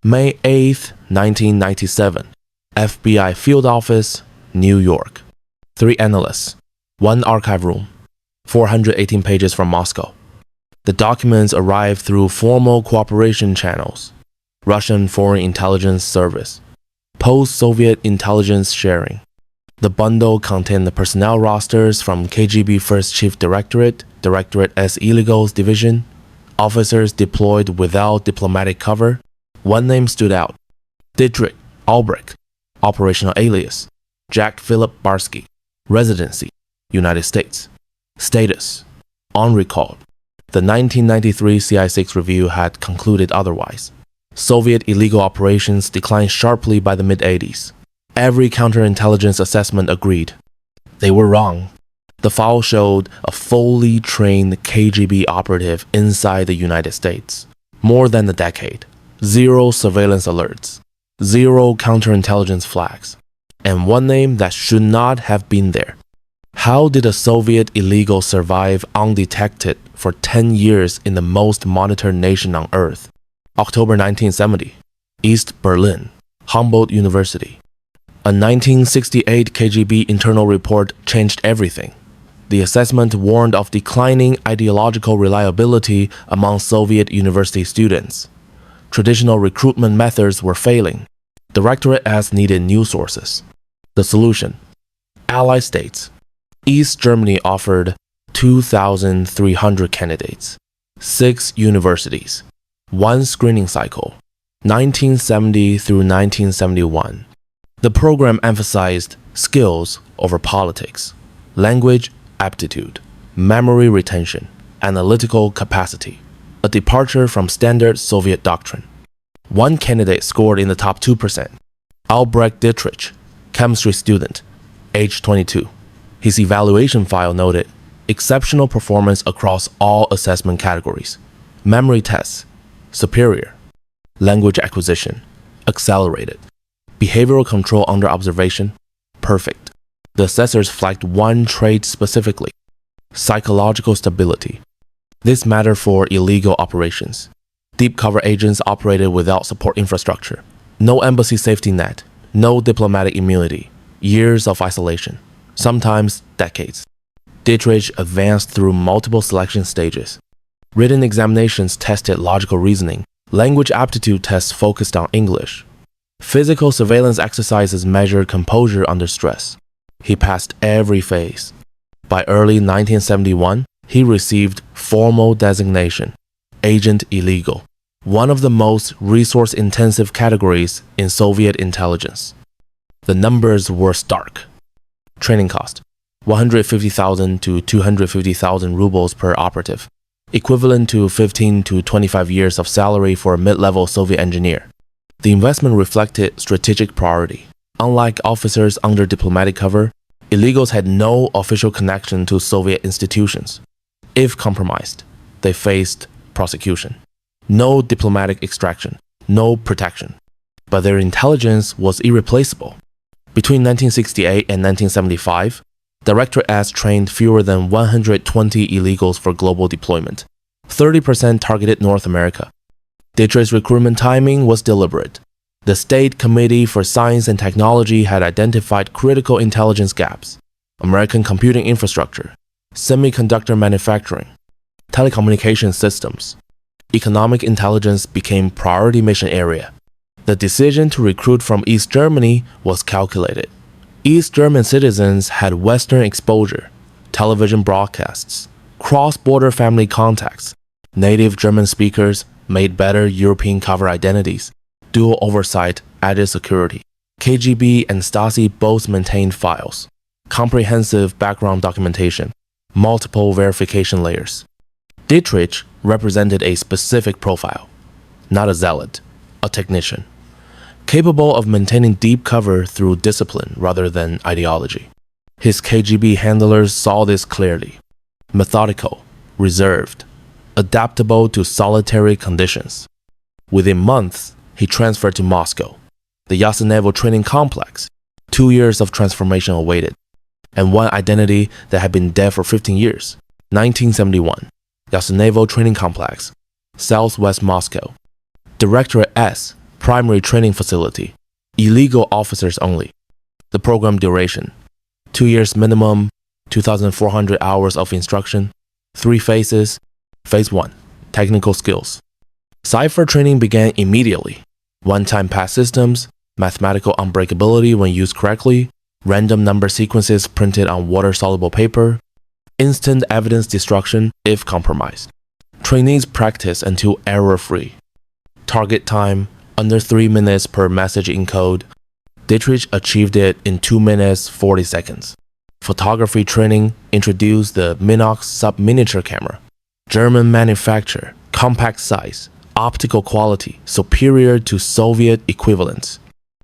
May 8, 1997. FBI Field Office, New York. 3 analysts, 1 archive room, 418 pages from Moscow. The documents arrived through formal cooperation channels, Russian Foreign Intelligence Service, post-Soviet intelligence sharing. The bundle contained the personnel rosters from KGB First Chief Directorate, Directorate S Illegals Division, officers deployed without diplomatic cover. One name stood out: Dittrich, Albrecht, operational alias, Jack Philip Barsky, residency, United States. Status, unrecalled. The 1993 CI6 review had concluded otherwise. Soviet illegal operations declined sharply by the mid-80s. Every counterintelligence assessment agreed. They were wrong. The file showed a fully trained KGB operative inside the United States. More than a decade. 0 surveillance alerts. 0 counterintelligence flags. And one name that should not have been there. How did a Soviet illegal survive undetected for 10 years in the most monitored nation on Earth? October 1970, East Berlin, Humboldt University. A 1968 KGB internal report changed everything. The assessment warned of declining ideological reliability among Soviet university students. Traditional recruitment methods were failing. Directorate S needed new sources. The solution: Allied states. East Germany offered 2,300 candidates, 6 universities, 1 screening cycle, 1970 through 1971. The program emphasized skills over politics, language aptitude, memory retention, analytical capacity, a departure from standard Soviet doctrine. One candidate scored in the top 2%, Albrecht Dittrich, chemistry student, age 22. His evaluation file noted exceptional performance across all assessment categories. Memory tests, superior. Language acquisition, accelerated. Behavioral control under observation, perfect. The assessors flagged one trait specifically: psychological stability. This mattered for illegal operations. Deep cover agents operated without support infrastructure. No embassy safety net, no diplomatic immunity, years of isolation. Sometimes decades. Dittrich advanced through multiple selection stages. Written examinations tested logical reasoning. Language aptitude tests focused on English. Physical surveillance exercises measured composure under stress. He passed every phase. By early 1971, he received formal designation, Agent Illegal, one of the most resource-intensive categories in Soviet intelligence. The numbers were stark. Training cost: 150,000 to 250,000 rubles per operative, equivalent to 15 to 25 years of salary for a mid-level Soviet engineer. The investment reflected strategic priority. Unlike officers under diplomatic cover, illegals had no official connection to Soviet institutions. If compromised, they faced prosecution. No diplomatic extraction, no protection. But their intelligence was irreplaceable. Between 1968 and 1975, Directorate S trained fewer than 120 illegals for global deployment. 30% targeted North America. Dittrich's recruitment timing was deliberate. The State Committee for Science and Technology had identified critical intelligence gaps: American computing infrastructure, semiconductor manufacturing, telecommunication systems. Economic intelligence became priority mission area. The decision to recruit from East Germany was calculated. East German citizens had Western exposure, television broadcasts, cross-border family contacts, native German speakers made better European cover identities, dual oversight, added security. KGB and Stasi both maintained files, comprehensive background documentation, multiple verification layers. Dittrich represented a specific profile, not a zealot, a technician, capable of maintaining deep cover through discipline rather than ideology. His KGB handlers saw this clearly. Methodical, reserved, adaptable to solitary conditions. Within months, he transferred to Moscow, the Yasenevo training complex. 2 years of transformation awaited, and one identity that had been dead for 15 years. 1971, Yasenevo training complex, Southwest Moscow. Directorate S Primary training facility. Illegal officers only. The program duration. 2 years minimum, 2,400 hours of instruction, 3 phases. Phase 1. Technical skills. Cipher training began immediately. One-time pass systems, mathematical unbreakability when used correctly, random number sequences printed on water-soluble paper, instant evidence destruction if compromised. Trainees practice until error-free. Target time, under 3 minutes per message encode. Dittrich achieved it in 2 minutes 40 seconds. Photography training introduced the Minox sub-miniature camera. German manufacture, compact size, optical quality superior to Soviet equivalents.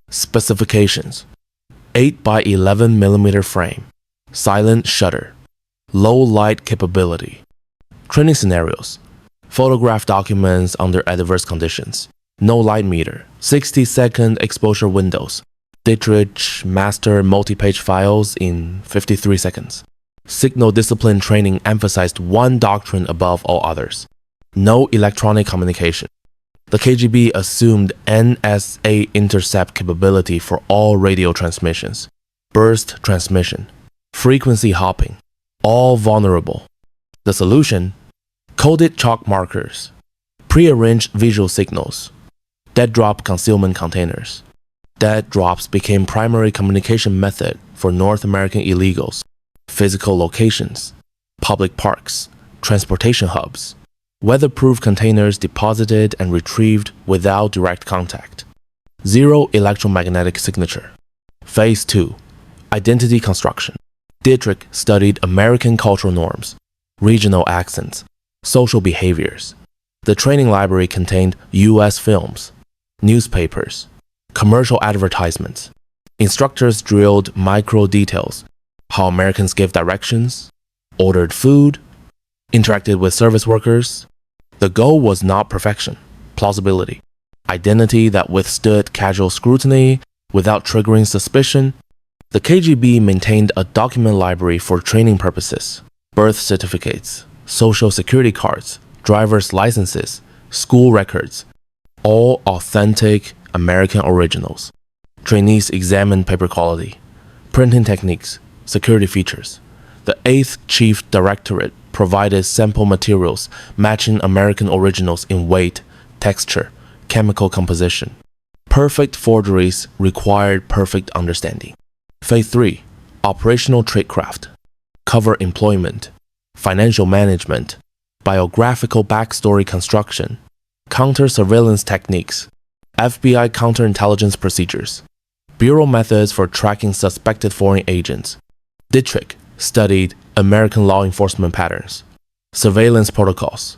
Specifications: 8 by 11 mm frame, silent shutter, low light capability. Training scenarios: photograph documents under adverse conditions, no light meter, 60-second exposure windows. Dittrich mastered multi-page files in 53 seconds. Signal discipline training emphasized one doctrine above all others: no electronic communication. The KGB assumed NSA intercept capability for all radio transmissions. Burst transmission, frequency hopping, all vulnerable. The solution: coded chalk markers, prearranged visual signals, dead drop concealment containers. Dead drops became primary communication method for North American illegals. Physical locations, public parks, transportation hubs, weatherproof containers deposited and retrieved without direct contact. Zero electromagnetic signature. Phase 2. Identity construction. Dittrich studied American cultural norms, regional accents, social behaviors. The training library contained US films, newspapers, commercial advertisements. Instructors drilled micro details: how Americans gave directions, ordered food, interacted with service workers. The goal was not perfection, plausibility, identity that withstood casual scrutiny without triggering suspicion. The KGB maintained a document library for training purposes: birth certificates, social security cards, driver's licenses, school records, all authentic American originals. Trainees examined paper quality, printing techniques, security features. The 8th Chief Directorate provided sample materials matching American originals in weight, texture, chemical composition. Perfect forgeries required perfect understanding. Phase 3. Operational tradecraft. Cover employment, financial management, biographical backstory construction, counter-surveillance techniques, FBI counterintelligence procedures, bureau methods for tracking suspected foreign agents. Dittrich studied American law enforcement patterns, surveillance protocols,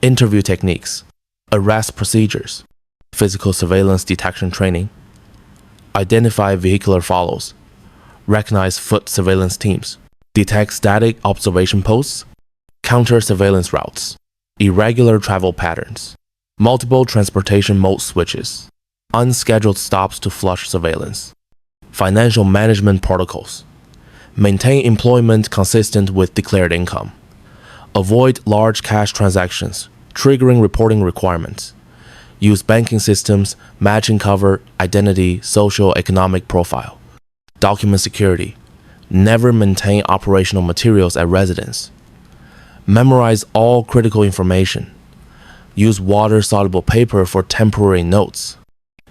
interview techniques, arrest procedures, physical surveillance detection training, identify vehicular follows, recognize foot surveillance teams, detect static observation posts, counter surveillance routes, irregular travel patterns, multiple transportation mode switches, unscheduled stops to flush surveillance, financial management protocols, maintain employment consistent with declared income, avoid large cash transactions, triggering reporting requirements, use banking systems, matching cover, identity, social, economic profile, document security, never maintain operational materials at residence, memorize all critical information, use water-soluble paper for temporary notes,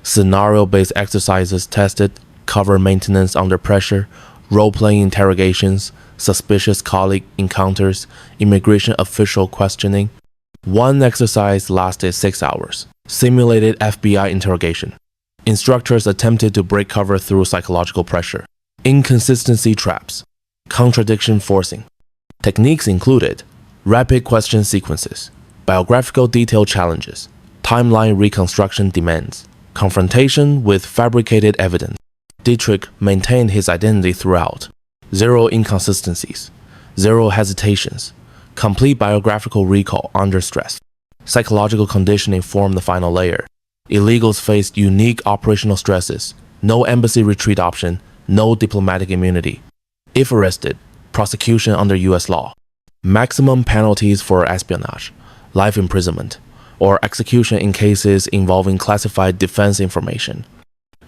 scenario-based exercises tested, cover maintenance under pressure, role-playing interrogations, suspicious colleague encounters, immigration official questioning. One exercise lasted 6 hours, simulated FBI interrogation. Instructors attempted to break cover through psychological pressure, inconsistency traps, contradiction forcing. Techniques included rapid question sequences, biographical detail challenges, timeline reconstruction demands, confrontation with fabricated evidence. Dittrich maintained his identity throughout. 0 inconsistencies, 0 hesitations, complete biographical recall under stress. Psychological conditioning formed the final layer. Illegals faced unique operational stresses, no embassy retreat option, no diplomatic immunity. If arrested, prosecution under US law. Maximum penalties for espionage, life imprisonment, or execution in cases involving classified defense information.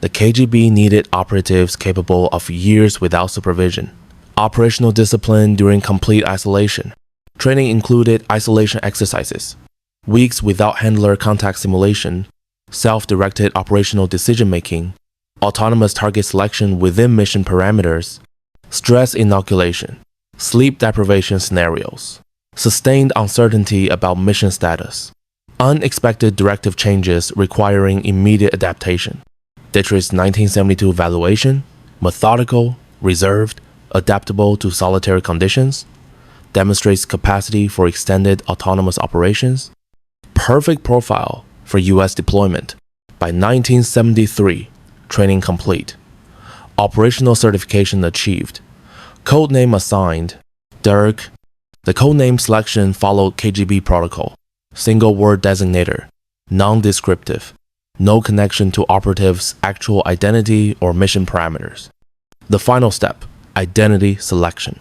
The KGB needed operatives capable of years without supervision. Operational discipline during complete isolation. Training included isolation exercises, weeks without handler contact simulation, self-directed operational decision-making, autonomous target selection within mission parameters, stress inoculation, sleep deprivation scenarios, sustained uncertainty about mission status, unexpected directive changes requiring immediate adaptation. Dittrich's 1972 evaluation: methodical, reserved, adaptable to solitary conditions, demonstrates capacity for extended autonomous operations, perfect profile for U.S. deployment. By 1973, training complete. Operational certification achieved. Codename assigned: Dirk. The codename selection followed KGB protocol. Single word designator, non-descriptive, no connection to operative's actual identity or mission parameters. The final step: identity selection.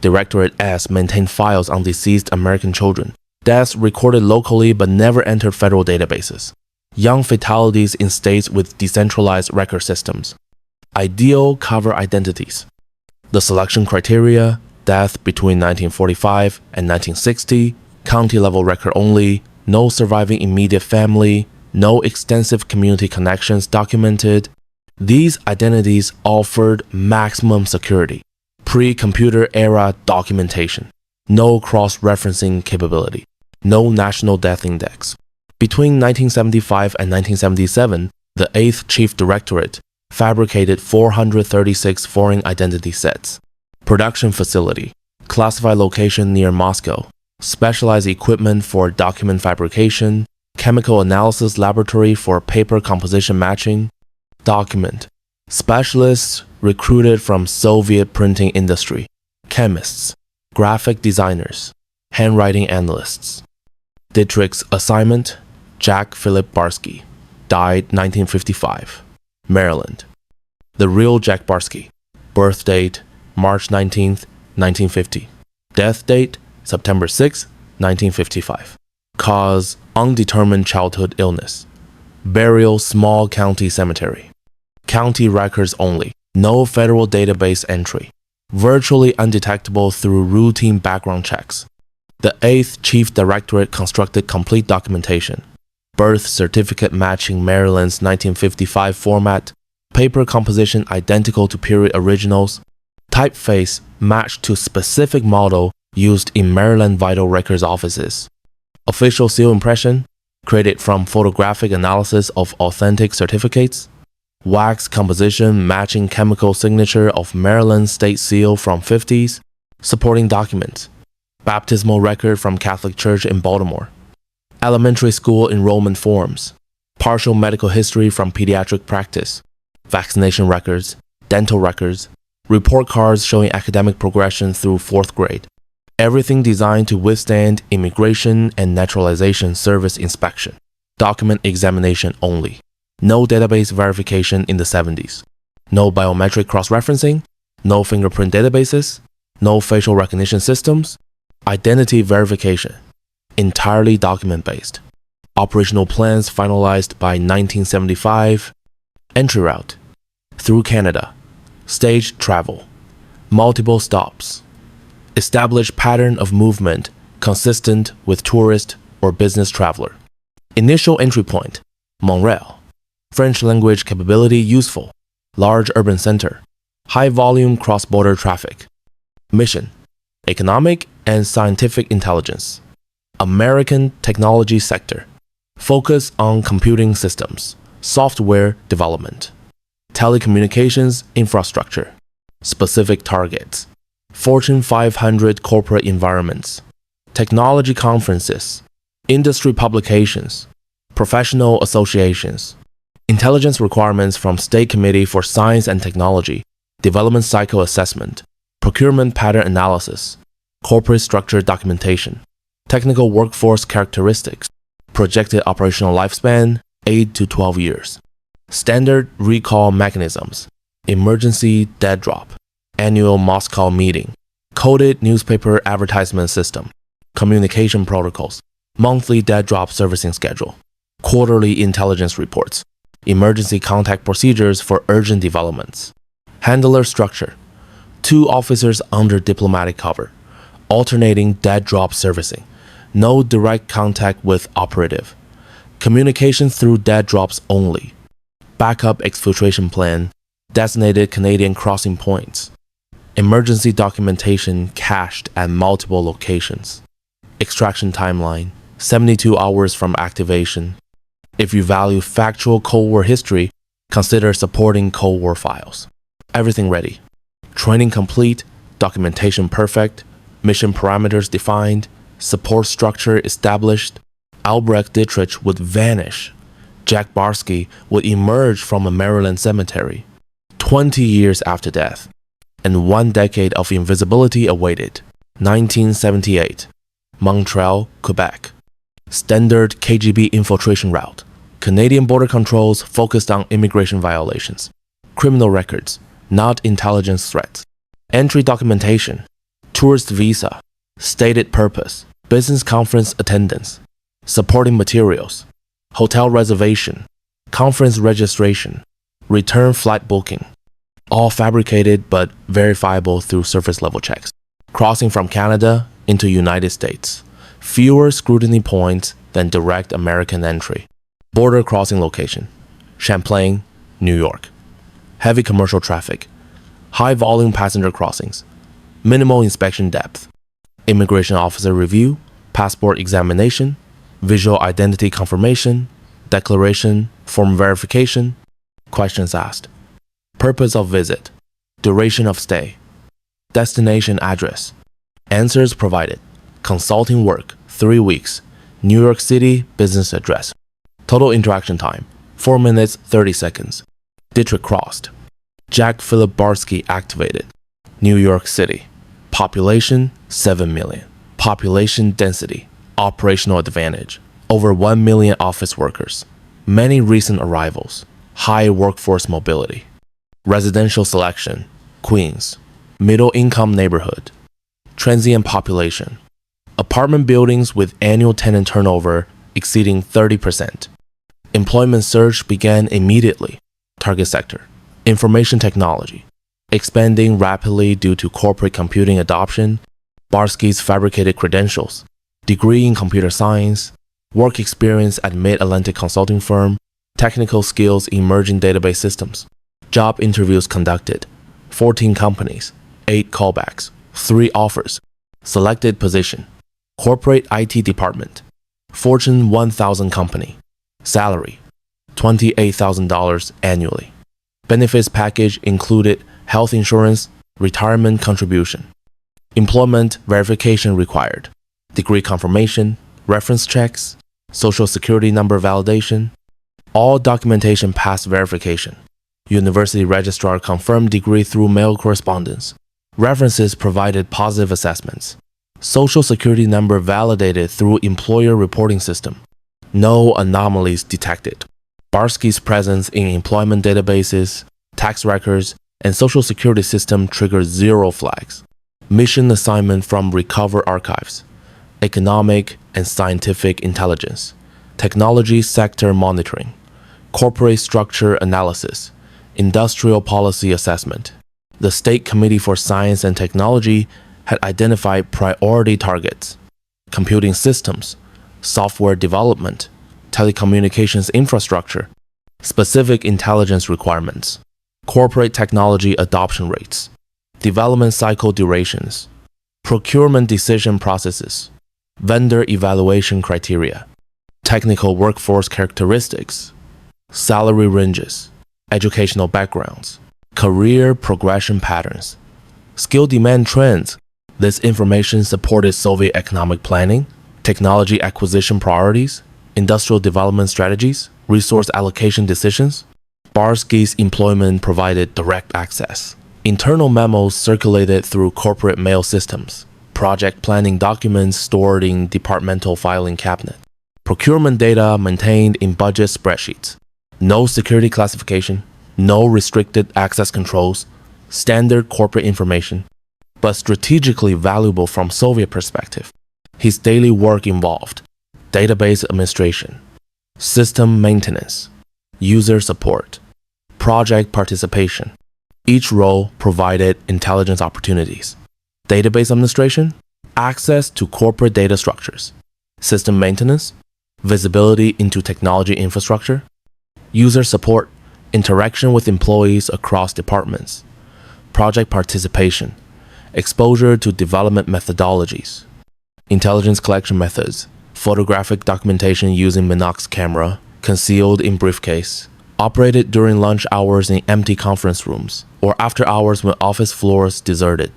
Directorate S maintained files on deceased American children, deaths recorded locally but never entered federal databases, young fatalities in states with decentralized record systems, ideal cover identities. The selection criteria: death between 1945 and 1960, county-level record only, no surviving immediate family, no extensive community connections documented. These identities offered maximum security, pre-computer era documentation, no cross-referencing capability, no national death index. Between 1975 and 1977, the 8th Chief Directorate fabricated 436 foreign identity sets. Production facility, classified location near Moscow, specialized equipment for document fabrication, chemical analysis laboratory for paper composition matching. Document, specialists recruited from Soviet printing industry, chemists, graphic designers, handwriting analysts. Dittrich's assignment: Jack Philip Barsky, died 1955, Maryland. The real Jack Barski, birth date March 19, 1950, death date September 6, 1955. Cause: undetermined childhood illness. Burial: small county cemetery. County records only, no federal database entry. Virtually undetectable through routine background checks. The 8th Chief Directorate constructed complete documentation. Birth certificate matching Maryland's 1955 format. Paper composition identical to period originals. Typeface matched to specific model used in Maryland Vital Records offices. Official seal impression created from photographic analysis of authentic certificates. Wax composition matching chemical signature of Maryland State Seal from 50s. Supporting documents: baptismal record from Catholic Church in Baltimore. Elementary school enrollment forms. Partial medical history from pediatric practice. Vaccination records, dental records, report cards showing academic progression through 4th grade. Everything designed to withstand immigration and naturalization service inspection. Document examination only. No database verification in the 70s. No biometric cross-referencing. No fingerprint databases. No facial recognition systems. Identity verification. Entirely document-based. Operational plans finalized by 1975. Entry route: through Canada. Staged travel. Multiple stops. Established pattern of movement consistent with tourist or business traveler. Initial entry point: Montreal. French language capability useful. Large urban center. High volume cross-border traffic. Mission: economic and scientific intelligence. American technology sector. Focus on computing systems, software development. Telecommunications infrastructure. Specific targets: Fortune 500 corporate environments. Technology conferences. Industry publications. Professional associations. Intelligence requirements from State Committee for Science and Technology. Development cycle assessment. Procurement pattern analysis. Corporate structure documentation. Technical workforce characteristics. Projected operational lifespan 8 to 12 years. Standard recall mechanisms. Emergency dead drop. Annual Moscow meeting. Coded newspaper advertisement system. Communication protocols. monthly dead drop servicing schedule, quarterly intelligence reports, emergency contact procedures for urgent developments. Handler structure: 2 officers under diplomatic cover, alternating dead drop servicing, no direct contact with operative, communication through dead drops only, backup exfiltration plan, designated Canadian crossing points, emergency documentation cached at multiple locations, extraction timeline, 72 hours from activation. If you value factual Cold War history, consider supporting Cold War files. Everything ready. Training complete, documentation perfect, mission parameters defined, support structure established. Albrecht Dittrich would vanish. Jack Barski would emerge from a Maryland cemetery 20 years after death, and 1 decade of invisibility awaited. 1978, Montreal, Quebec. Standard KGB infiltration route. Canadian border controls focused on immigration violations. Criminal records, not intelligence threats. Entry documentation, tourist visa, stated purpose, business conference attendance, supporting materials, hotel reservation, conference registration, return flight booking, all fabricated but verifiable through surface level checks. Crossing from Canada into United States, fewer scrutiny points than direct American entry. Border crossing location, Champlain, New York. Heavy commercial traffic, high volume passenger crossings, minimal inspection depth, immigration officer review, passport examination, visual identity confirmation, declaration, form verification, questions asked, purpose of visit, duration of stay, destination address, answers provided, consulting work, 3 weeks, New York City business address. Total interaction time, 4 minutes 30 seconds. Dittrich crossed. Jack Philip Barsky activated. New York City. Population, 7 million. Population density, operational advantage, over 1 million office workers. Many recent arrivals, high workforce mobility. Residential selection, Queens. Middle income neighborhood. Transient population. Apartment buildings with annual tenant turnover exceeding 30%. Employment surge began immediately. Target sector, information technology, expanding rapidly due to corporate computing adoption. Barski's fabricated credentials, degree in computer science, work experience at Mid-Atlantic consulting firm, technical skills in emerging database systems. Job interviews conducted, 14 companies, 8 callbacks, 3 offers. Selected position, corporate IT department, Fortune 1000 company. Salary, $28,000 annually. Benefits package included health insurance, retirement contribution. Employment verification required. Degree confirmation, reference checks, social security number validation. All documentation passed verification. University registrar confirmed degree through mail correspondence. References provided positive assessments. Social security number validated through employer reporting system. No anomalies detected. Barski's presence in employment databases, tax records, and social security system triggered 0 flags. Mission assignment from Recover Archives, economic and scientific intelligence, technology sector monitoring, corporate structure analysis, industrial policy assessment. The State Committee for Science and Technology had identified priority targets, computing systems, software development, telecommunications infrastructure, specific intelligence requirements, corporate technology adoption rates, development cycle durations, procurement decision processes, vendor evaluation criteria, technical workforce characteristics, salary ranges, educational backgrounds, career progression patterns, skill demand trends. This information supported Soviet economic planning, technology acquisition priorities, industrial development strategies, resource allocation decisions. Barski's employment provided direct access. Internal memos circulated through corporate mail systems. Project planning documents stored in departmental filing cabinet. Procurement data maintained in budget spreadsheets. No security classification, no restricted access controls, standard corporate information, but strategically valuable from Soviet perspective. His daily work involved database administration, system maintenance, user support, project participation. Each role provided intelligence opportunities. Database administration, access to corporate data structures. System maintenance, visibility into technology infrastructure. User support, interaction with employees across departments. Project participation, exposure to development methodologies. Intelligence collection methods, photographic documentation using Minox camera, concealed in briefcase, operated during lunch hours in empty conference rooms, or after hours when office floors deserted.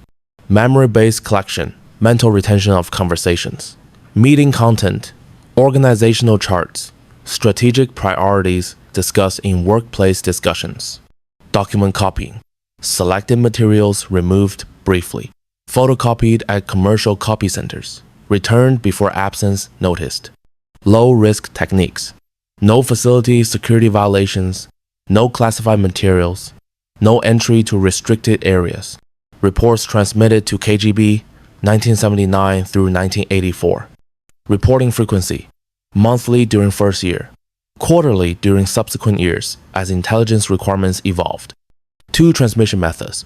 Memory-based collection, mental retention of conversations. Meeting content, organizational charts, strategic priorities discussed in workplace discussions. Document copying, selected materials removed briefly, photocopied at commercial copy centers, returned before absence noticed. Low-risk techniques, no facility security violations, no classified materials, no entry to restricted areas. Reports transmitted to KGB 1979 through 1984. Reporting frequency, monthly during first year, quarterly during subsequent years as intelligence requirements evolved. 2 transmission methods,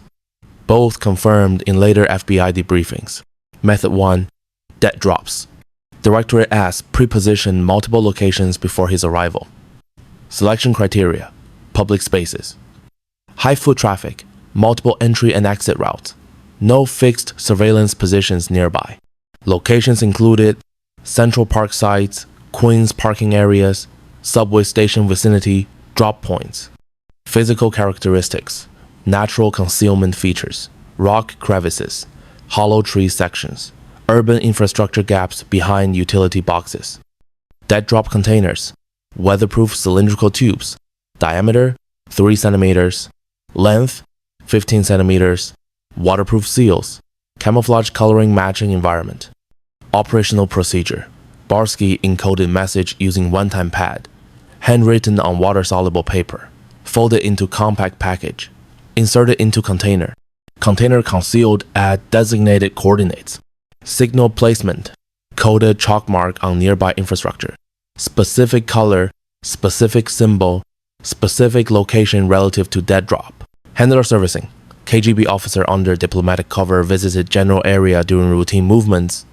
both confirmed in later FBI debriefings. Method 1, dead drops. Directorate S pre-positioned multiple locations before his arrival. Selection criteria, public spaces. High foot traffic, multiple entry and exit routes. No fixed surveillance positions nearby. Locations included Central Park sites, Queens parking areas, subway station vicinity, drop points. Physical characteristics, natural concealment features, rock crevices, hollow tree sections, urban infrastructure gaps behind utility boxes. Dead drop containers, weatherproof cylindrical tubes, diameter 3 centimeters, length 15 centimeters, waterproof seals, camouflage coloring matching environment. Operational procedure, Barski encoded message using one-time pad, handwritten on water-soluble paper, folded into compact package, inserted into container concealed at designated coordinates. Signal placement, coded chalk mark on nearby infrastructure, specific color, specific symbol, specific location relative to dead drop. Handler servicing, KGB officer under diplomatic cover visited general area during routine movements,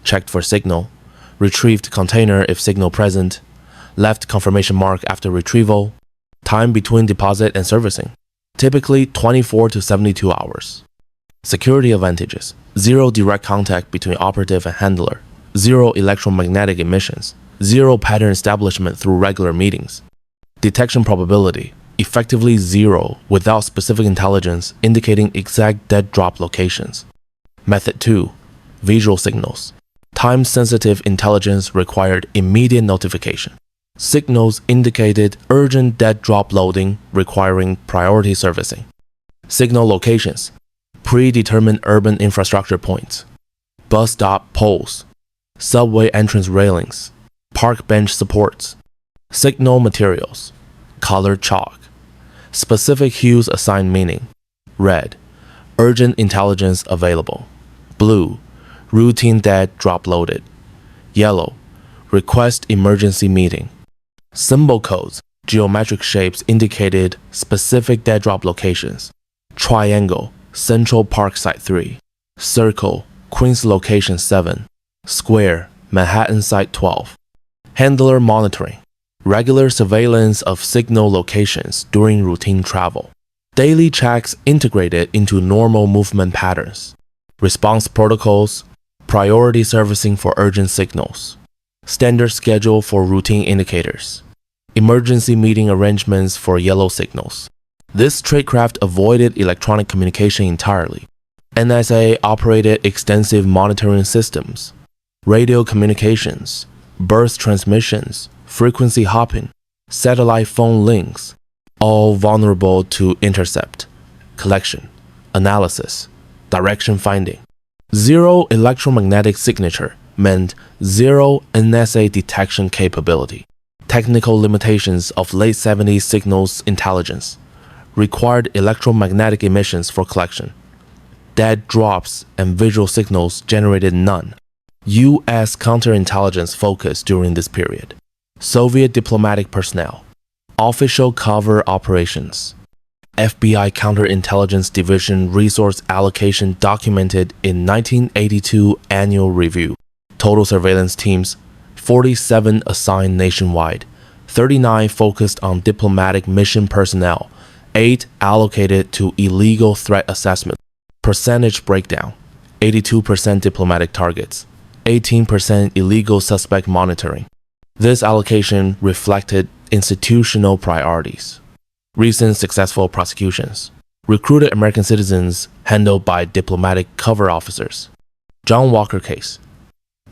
checked for signal, retrieved container if signal present, left confirmation mark after retrieval. Time between deposit and servicing, typically 24 to 72 hours. Security advantages, 0 direct contact between operative and handler, 0 electromagnetic emissions, 0 pattern establishment through regular meetings. Detection probability, effectively 0 without specific intelligence indicating exact dead drop locations. Method 2, visual signals. Time-sensitive intelligence required immediate notification. Signals indicated urgent dead drop loading requiring priority servicing. Signal locations, predetermined urban infrastructure points, bus stop poles, subway entrance railings, park bench supports. Signal materials, colored chalk, specific hues assigned meaning. Red, urgent intelligence available. Blue, routine dead drop loaded. Yellow, request emergency meeting. Symbol codes, geometric shapes indicated specific dead drop locations. Triangle, Central Park Site 3. Circle, Queens Location 7. Square, Manhattan Site 12. Handler monitoring, regular surveillance of signal locations during routine travel. Daily checks integrated into normal movement patterns. Response protocols, priority servicing for urgent signals. Standard schedule for routine indicators. Emergency meeting arrangements for yellow signals. This tradecraft avoided electronic communication entirely. NSA operated extensive monitoring systems, radio communications, burst transmissions, frequency hopping, satellite phone links, all vulnerable to intercept, collection, analysis, direction finding. 0 electromagnetic signature meant 0 NSA detection capability. Technical limitations of late 70s signals intelligence required electromagnetic emissions for collection. Dead drops and visual signals generated none. U.S. counterintelligence focus during this period. Soviet diplomatic personnel. Official cover operations. FBI Counterintelligence Division resource allocation documented in 1982 annual review. Total surveillance teams, 47 assigned nationwide, 39 focused on diplomatic mission personnel, 8 allocated to illegal threat assessment. Percentage breakdown, 82% diplomatic targets, 18% illegal suspect monitoring. This allocation reflected institutional priorities. Recent successful prosecutions. Recruited American citizens handled by diplomatic cover officers. John Walker case.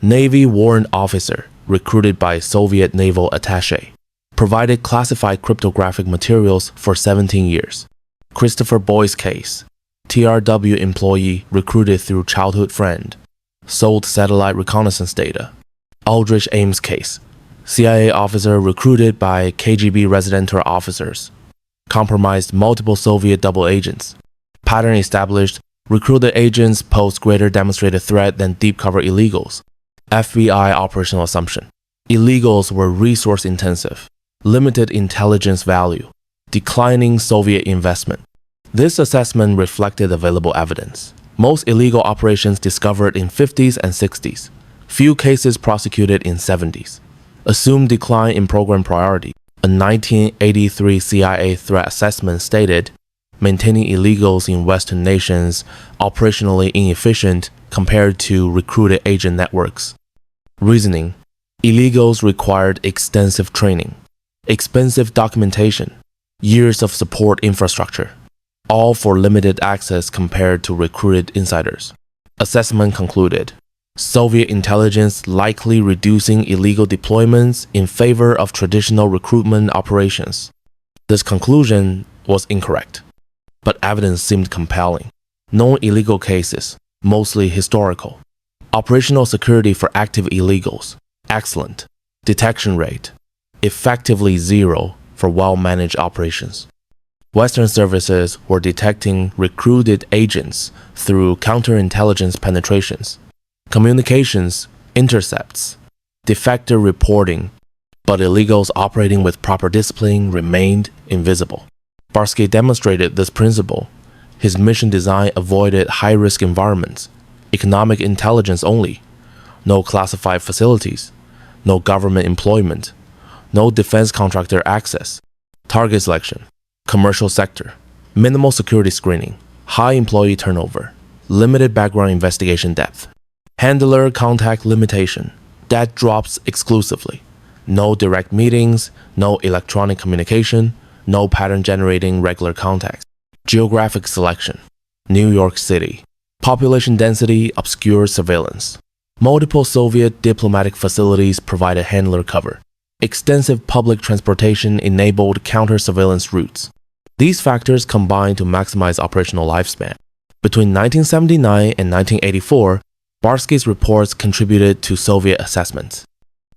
Navy warrant officer recruited by Soviet naval attaché. Provided classified cryptographic materials for 17 years. Christopher Boyce case. TRW employee recruited through childhood friend. Sold satellite reconnaissance data. Aldrich Ames case. CIA officer recruited by KGB residential officers. Compromised multiple Soviet double agents. Pattern established, recruited agents pose greater demonstrated threat than deep cover illegals. FBI operational assumption. Illegals were resource intensive, limited intelligence value, declining Soviet investment. This assessment reflected available evidence. Most illegal operations discovered in 50s and 60s. Few cases prosecuted in 70s. Assumed decline in program priority. A 1983 CIA threat assessment stated, maintaining illegals in Western nations operationally inefficient compared to recruited agent networks. Reasoning: illegals required extensive training, expensive documentation, years of support infrastructure, all for limited access compared to recruited insiders. Assessment concluded, Soviet intelligence likely reducing illegal deployments in favor of traditional recruitment operations. This conclusion was incorrect, but evidence seemed compelling. Known illegal cases, mostly historical. Operational security for active illegals, excellent. Detection rate, effectively zero for well-managed operations. Western services were detecting recruited agents through counterintelligence penetrations, communications, intercepts, defector reporting, but illegals operating with proper discipline remained invisible. Barski demonstrated this principle. His mission design avoided high-risk environments, economic intelligence only, no classified facilities, no government employment, no defense contractor access, target selection, commercial sector, minimal security screening, high employee turnover, limited background investigation depth, handler contact limitation, that drops exclusively, no direct meetings, no electronic communication, no pattern generating regular contacts, geographic selection, New York City, population density obscures surveillance, multiple Soviet diplomatic facilities provided handler cover, extensive public transportation enabled counter-surveillance routes. These factors combined to maximize operational lifespan. Between 1979 and 1984, Barski's reports contributed to Soviet assessments.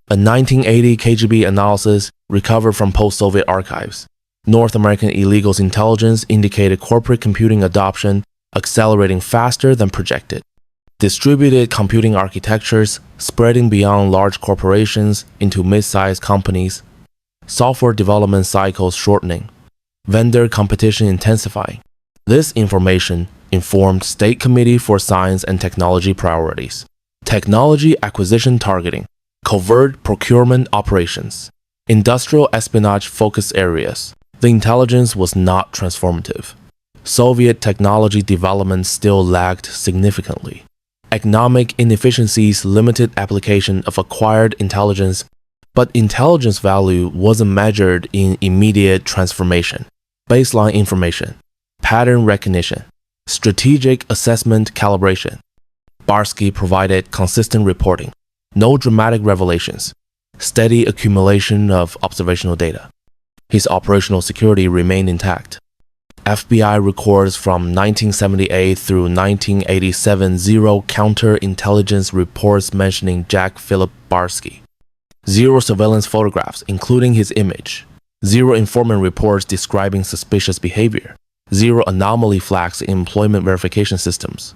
A 1980 KGB analysis recovered from post-Soviet archives. North American illegals intelligence indicated corporate computing adoption accelerating faster than projected. Distributed computing architectures spreading beyond large corporations into mid-sized companies. Software development cycles shortening. Vendor competition intensifying. This information informed State Committee for Science and Technology priorities, technology acquisition targeting, covert procurement operations, industrial espionage focus areas. The intelligence was not transformative. Soviet technology development still lagged significantly. Economic inefficiencies limited application of acquired intelligence, but intelligence value wasn't measured in immediate transformation. Baseline information, pattern recognition, strategic assessment calibration. Barski provided consistent reporting, no dramatic revelations, steady accumulation of observational data. His operational security remained intact. FBI records from 1978 through 1987 zero counterintelligence reports mentioning Jack Philip Barsky. Zero surveillance photographs, including his image. Zero informant reports describing suspicious behavior. Zero anomaly flags in employment verification systems.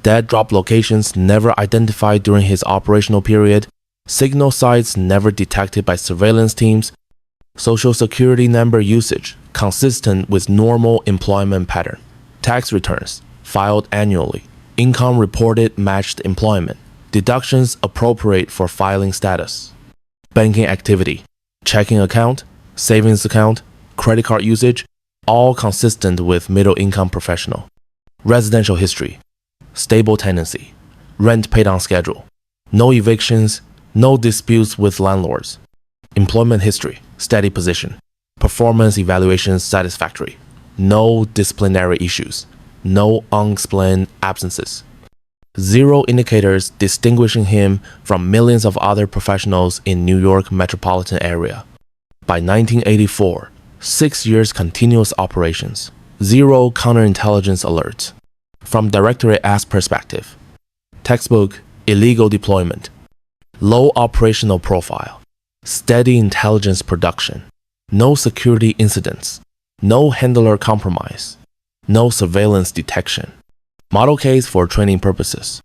dead drop locations never identified during his operational period, signal sites never detected by surveillance teams, Social Security number usage consistent with normal employment pattern, tax returns filed annually, income reported matched employment, deductions appropriate for filing status, banking activity, checking account, savings account, credit card usage, all consistent with middle-income professional, residential history, stable tenancy, rent paid on schedule, no evictions, no disputes with landlords, employment history, steady position, performance evaluations satisfactory, no disciplinary issues, no unexplained absences. Zero indicators distinguishing him from millions of other professionals in New York metropolitan area. By 1984, 6 years continuous operations, zero counterintelligence alerts. From Directorate S perspective, textbook, illegal deployment, low operational profile, steady intelligence production, no security incidents, no handler compromise, no surveillance detection. Model case for training purposes.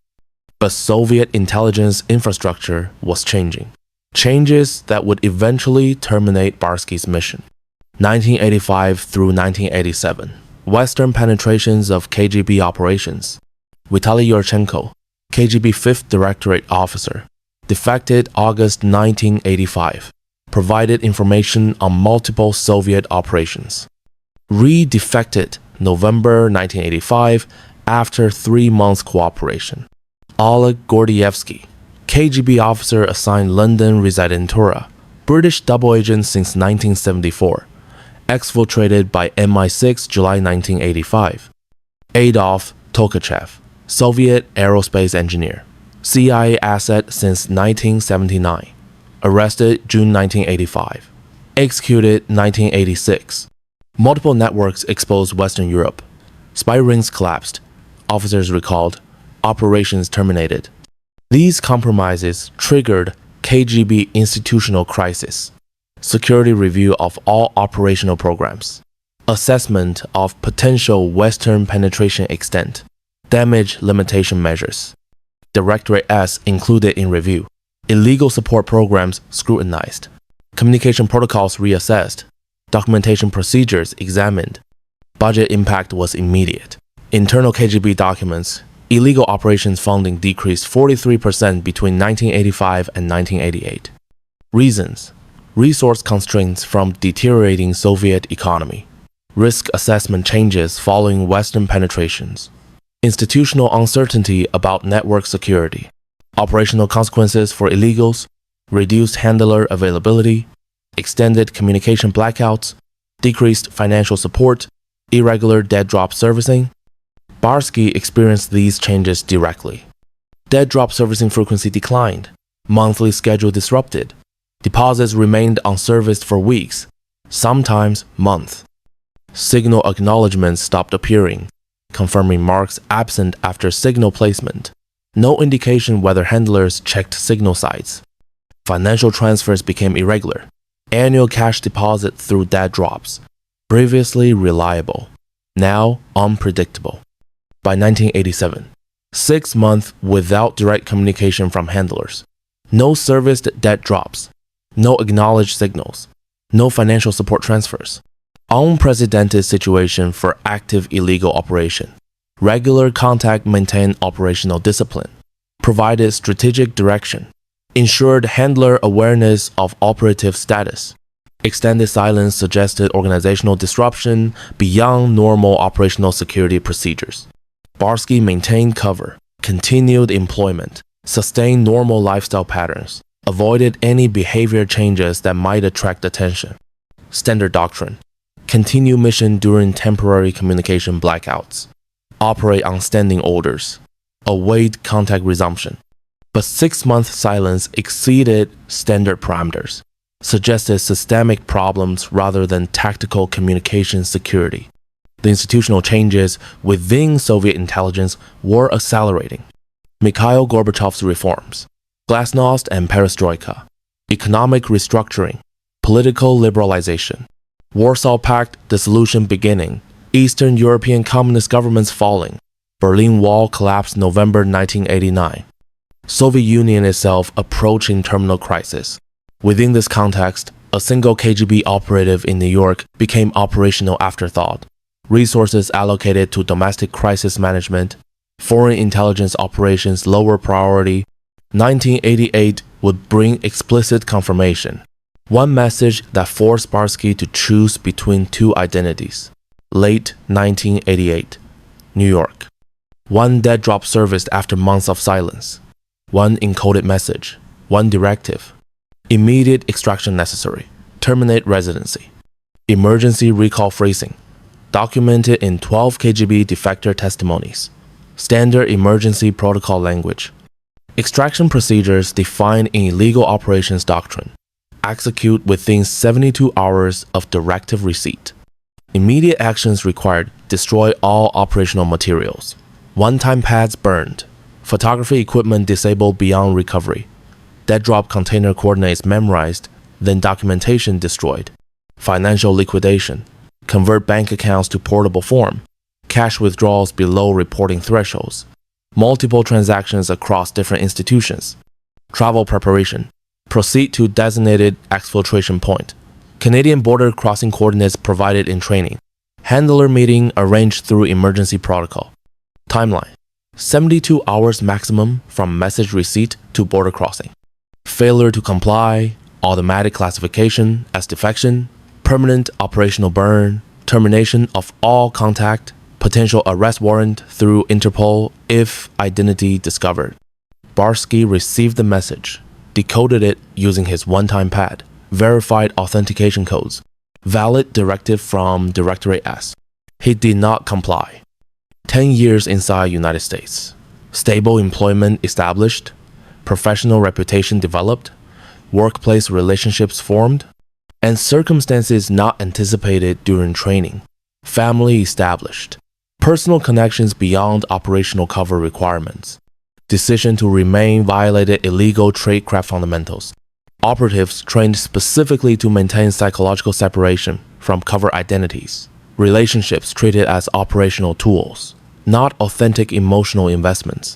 But Soviet intelligence infrastructure was changing. Changes that would eventually terminate Barski's mission. 1985 through 1987. Western penetrations of KGB operations. Vitaly Yurchenko, KGB 5th Directorate officer, defected August 1985, provided information on multiple Soviet operations. Re-defected November 1985 after 3 months cooperation. Oleg Gordievsky, KGB officer assigned London Residentura, British double agent since 1974, exfiltrated by MI6 July 1985. Adolf Tokachev, Soviet aerospace engineer, CIA asset since 1979, arrested June 1985, executed 1986. Multiple networks exposed Western Europe. Spy rings collapsed. Officers recalled. Operations terminated. These compromises triggered KGB institutional crisis, security review of all operational programs, assessment of potential Western penetration extent, damage limitation measures. Directorate S included in review, illegal support programs scrutinized, communication protocols reassessed, documentation procedures examined. Budget impact was immediate. Internal KGB documents, illegal operations funding decreased 43% between 1985 and 1988. Reasons: resource constraints from deteriorating Soviet economy, risk assessment changes following Western penetrations, institutional uncertainty about network security, operational consequences for illegals, reduced handler availability, extended communication blackouts, decreased financial support, irregular dead drop servicing. Barski experienced these changes directly. Dead drop servicing frequency declined, monthly schedule disrupted, deposits remained unserviced for weeks, sometimes months. Signal acknowledgements stopped appearing, confirming marks absent after signal placement. No indication whether handlers checked signal sites. Financial transfers became irregular. Annual cash deposit through dead drops. Previously reliable, now unpredictable. By 1987, 6 months without direct communication from handlers. No serviced dead drops. No acknowledged signals. No financial support transfers. Unprecedented situation for active illegal operation. Regular contact maintained operational discipline. Provided strategic direction. Ensured handler awareness of operative status. Extended silence suggested organizational disruption beyond normal operational security procedures. Barski maintained cover, continued employment, sustained normal lifestyle patterns, avoided any behavior changes that might attract attention. Standard doctrine: continue mission during temporary communication blackouts, operate on standing orders, await contact resumption. But 6-month silence exceeded standard parameters, suggested systemic problems rather than tactical communication security. The institutional changes within Soviet intelligence were accelerating. Mikhail Gorbachev's reforms, glasnost and perestroika, economic restructuring, political liberalization, Warsaw Pact dissolution beginning, Eastern European communist governments falling, Berlin Wall collapsed November 1989. Soviet Union itself approaching terminal crisis. Within this context, a single KGB operative in New York became operational afterthought. Resources allocated to domestic crisis management, foreign intelligence operations lower priority. 1988 would bring explicit confirmation. One message that forced Barski to choose between two identities. Late 1988, New York. One dead drop surfaced after months of silence. One encoded message. One directive. Immediate extraction necessary. Terminate residency. Emergency recall phrasing. Documented in 12 KGB defector testimonies. Standard emergency protocol language. Extraction procedures defined in illegal operations doctrine. Execute within 72 hours of directive receipt. Immediate actions required. Destroy all operational materials. One-time pads burned. Photography equipment disabled beyond recovery. Dead drop container coordinates memorized, then documentation destroyed. Financial liquidation. Convert bank accounts to portable form. Cash withdrawals below reporting thresholds. Multiple transactions across different institutions. Travel preparation. Proceed to designated exfiltration point. Canadian border crossing coordinates provided in training. Handler meeting arranged through emergency protocol. Timeline. 72 hours maximum from message receipt to border crossing. Failure to comply, automatic classification as defection, permanent operational burn, termination of all contact, potential arrest warrant through Interpol if identity discovered. Barski received the message, decoded it using his one-time pad, verified authentication codes, valid directive from Directorate S. He did not comply. 10 years inside United States. Stable employment established, professional reputation developed, workplace relationships formed, and circumstances not anticipated during training. Family established. Personal connections beyond operational cover requirements. Decision to remain violated illegal tradecraft fundamentals. Operatives trained specifically to maintain psychological separation from cover identities. Relationships treated as operational tools, not authentic emotional investments.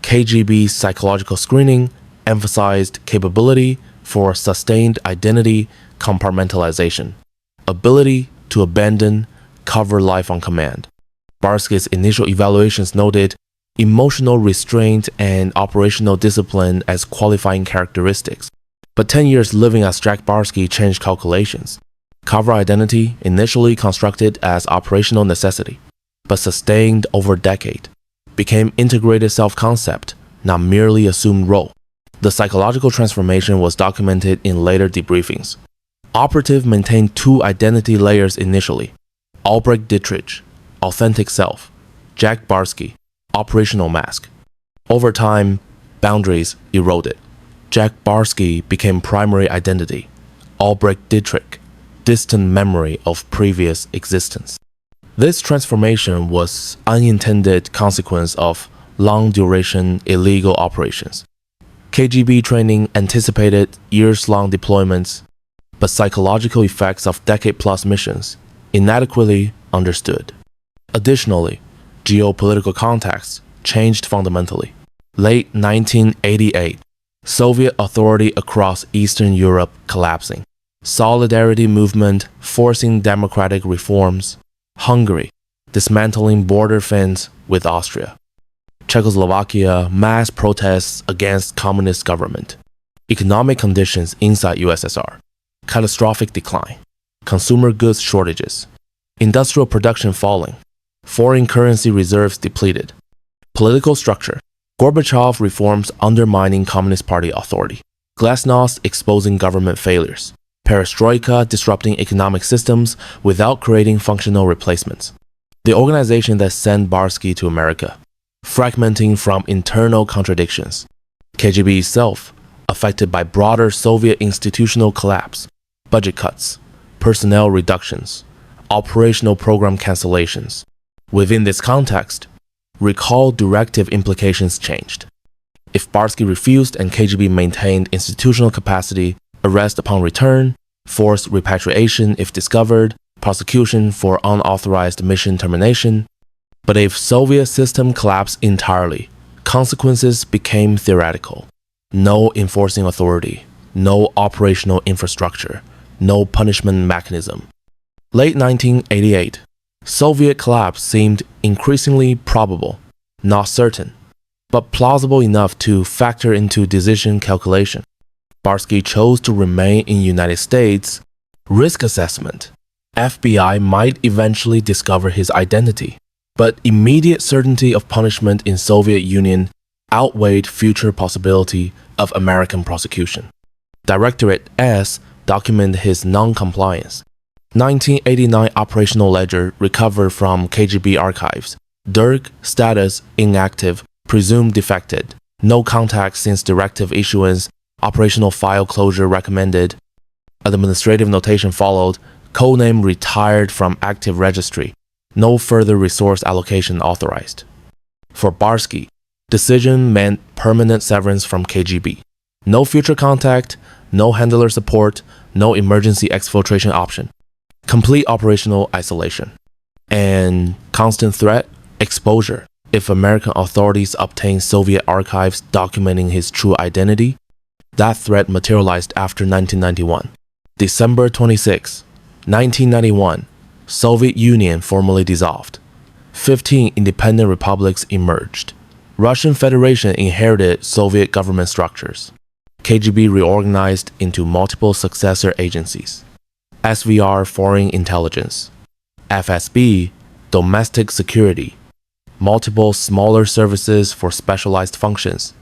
KGB psychological screening emphasized capability for sustained identity compartmentalization, ability to abandon cover life on command. Barski's initial evaluations noted emotional restraint and operational discipline as qualifying characteristics. But 10 years living as Jack Barski changed calculations. Cover identity, initially constructed as operational necessity, but sustained over a decade, became integrated self-concept, not merely assumed role. The psychological transformation was documented in later debriefings. Operative maintained two identity layers initially. Albrecht Dittrich, authentic self. Jack Barski, operational mask. Over time, boundaries eroded. Jack Barski became primary identity. Albrecht Dittrich, distant memory of previous existence. This transformation was unintended consequence of long-duration illegal operations. KGB training anticipated years-long deployments, but psychological effects of decade-plus missions inadequately understood. Additionally, geopolitical context changed fundamentally. Late 1988, Soviet authority across Eastern Europe collapsing. Solidarity movement forcing democratic reforms. Hungary dismantling border fence with Austria. Czechoslovakia mass protests against communist government. Economic conditions inside USSR. Catastrophic decline. Consumer goods shortages. Industrial production falling. Foreign currency reserves depleted. Political structure. Gorbachev reforms undermining Communist Party authority. Glasnost exposing government failures. Perestroika disrupting economic systems without creating functional replacements. The organization that sent Barski to America, fragmenting from internal contradictions. KGB itself, affected by broader Soviet institutional collapse, budget cuts, personnel reductions, operational program cancellations. Within this context, recall directive implications changed. If Barski refused and KGB maintained institutional capacity, arrest upon return, forced repatriation if discovered, prosecution for unauthorized mission termination, But if Soviet system collapsed entirely, consequences became theoretical. No enforcing authority, no operational infrastructure, no punishment mechanism. Late 1988, Soviet collapse seemed increasingly probable, not certain, but plausible enough to factor into decision calculation. Barski chose to remain in United States. Risk assessment. FBI might eventually discover his identity, but immediate certainty of punishment in Soviet Union outweighed future possibility of American prosecution. Directorate S documented his non-compliance. 1989 operational ledger recovered from KGB archives. Dirk status inactive, presumed defected. No contact since directive issuance. Operational file closure recommended. Administrative notation followed. Codename retired from active registry. No further resource allocation authorized. For Barski, decision meant permanent severance from KGB. No future contact, no handler support, no emergency exfiltration option. Complete operational isolation. And constant threat, exposure. If American authorities obtained Soviet archives documenting his true identity, that threat materialized after 1991. December 26, 1991, Soviet Union formally dissolved. 15 independent republics emerged. Russian Federation inherited Soviet government structures. KGB reorganized into multiple successor agencies. SVR Foreign Intelligence. FSB Domestic Security. Multiple smaller services for specialized functions.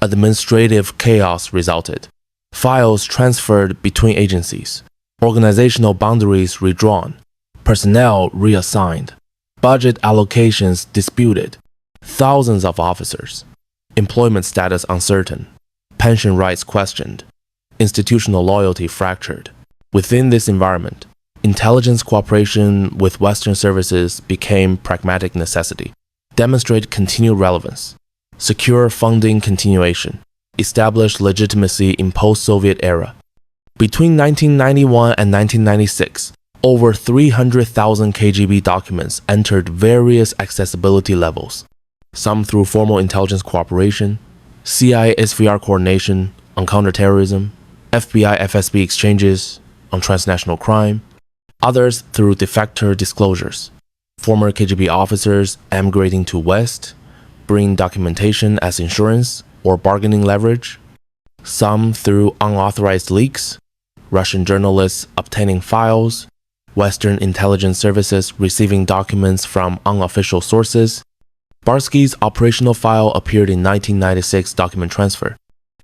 Administrative chaos resulted. Files transferred between agencies. Organizational boundaries redrawn. Personnel reassigned. Budget allocations disputed. Thousands of officers. Employment status uncertain. Pension rights questioned. Institutional loyalty fractured. Within this environment, intelligence cooperation with Western services became pragmatic necessity. Demonstrate continued relevance. Secure funding continuation. Establish legitimacy in post-Soviet era. Between 1991 and 1996, over 300,000 KGB documents entered various accessibility levels, some through formal intelligence cooperation, CIA-SVR coordination on counterterrorism, FBI-FSB exchanges on transnational crime, others through defector disclosures. Former KGB officers emigrating to West, bring documentation as insurance or bargaining leverage, some through unauthorized leaks, Russian journalists obtaining files, Western intelligence services receiving documents from unofficial sources. Barski's operational file appeared in 1996 document transfer.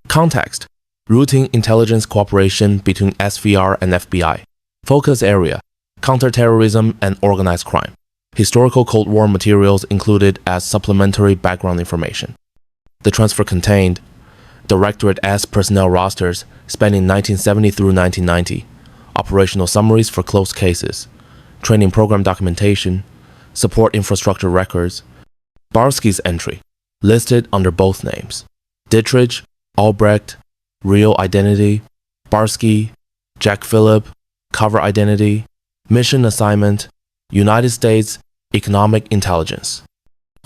Context: routine intelligence cooperation between SVR and FBI. Focus area: counterterrorism and organized crime. Historical Cold War materials included as supplementary background information. The transfer contained Directorate S personnel rosters spanning 1970 through 1990, operational summaries for closed cases, training program documentation, support infrastructure records. Barski's entry, listed under both names: Dittrich, Albrecht, real identity, Barski, Jack Philip, cover identity, mission assignment, United States Economic Intelligence.